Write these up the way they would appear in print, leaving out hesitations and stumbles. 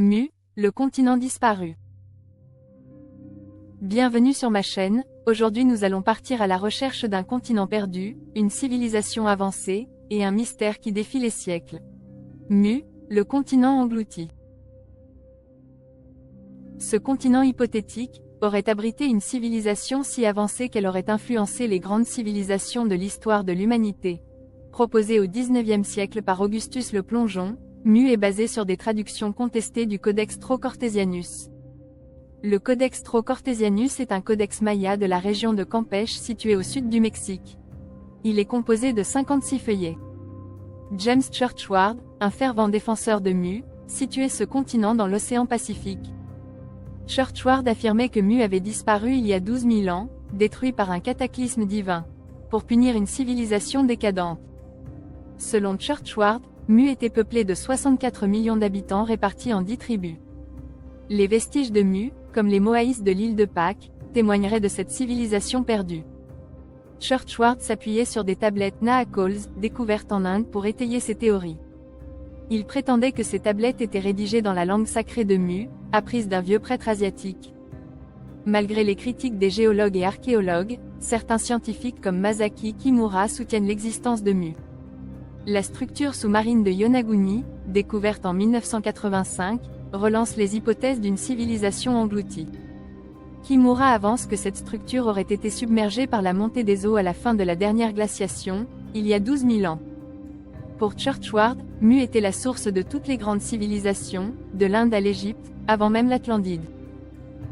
Mu, le continent disparu. Bienvenue sur ma chaîne, aujourd'hui nous allons partir à la recherche d'un continent perdu, une civilisation avancée, et un mystère qui défie les siècles. Mu, le continent englouti. Ce continent hypothétique aurait abrité une civilisation si avancée qu'elle aurait influencé les grandes civilisations de l'histoire de l'humanité. Proposé au XIXe siècle par Augustus le Plongeon, Mu est basé sur des traductions contestées du Codex Trocartesianus. Le Codex Trocartesianus est un codex maya de la région de Campeche située au sud du Mexique. Il est composé de 56 feuillets. James Churchward, un fervent défenseur de Mu, situait ce continent dans l'océan Pacifique. Churchward affirmait que Mu avait disparu il y a 12 000 ans, détruit par un cataclysme divin, pour punir une civilisation décadente. Selon Churchward, Mu était peuplé de 64 millions d'habitants répartis en 10 tribus. Les vestiges de Mu, comme les Moaïs de l'île de Pâques, témoigneraient de cette civilisation perdue. Churchward s'appuyait sur des tablettes Naakals, découvertes en Inde pour étayer ses théories. Il prétendait que ces tablettes étaient rédigées dans la langue sacrée de Mu, apprise d'un vieux prêtre asiatique. Malgré les critiques des géologues et archéologues, certains scientifiques comme Masaki Kimura soutiennent l'existence de Mu. La structure sous-marine de Yonaguni, découverte en 1985, relance les hypothèses d'une civilisation engloutie. Kimura avance que cette structure aurait été submergée par la montée des eaux à la fin de la dernière glaciation, il y a 12 000 ans. Pour Churchward, Mu était la source de toutes les grandes civilisations, de l'Inde à l'Égypte, avant même l'Atlantide.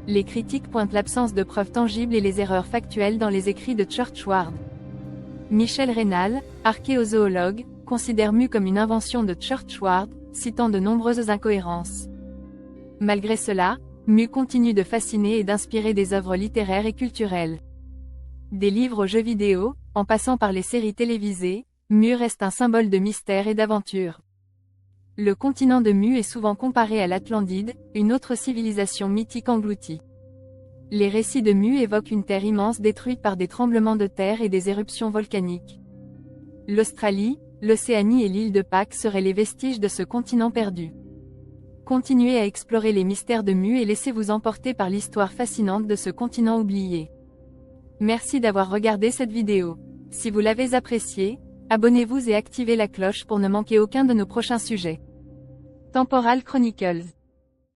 Les critiques pointent l'absence de preuves tangibles et les erreurs factuelles dans les écrits de Churchward. Michel Reynal, archéozoologue, considère Mu comme une invention de Churchward, citant de nombreuses incohérences. Malgré cela, Mu continue de fasciner et d'inspirer des œuvres littéraires et culturelles. Des livres aux jeux vidéo, en passant par les séries télévisées, Mu reste un symbole de mystère et d'aventure. Le continent de Mu est souvent comparé à l'Atlantide, une autre civilisation mythique engloutie. Les récits de Mu évoquent une terre immense détruite par des tremblements de terre et des éruptions volcaniques. L'Australie, l'Océanie et l'île de Pâques seraient les vestiges de ce continent perdu. Continuez à explorer les mystères de Mu et laissez-vous emporter par l'histoire fascinante de ce continent oublié. Merci d'avoir regardé cette vidéo. Si vous l'avez appréciée, abonnez-vous et activez la cloche pour ne manquer aucun de nos prochains sujets. Temporal Chronicles.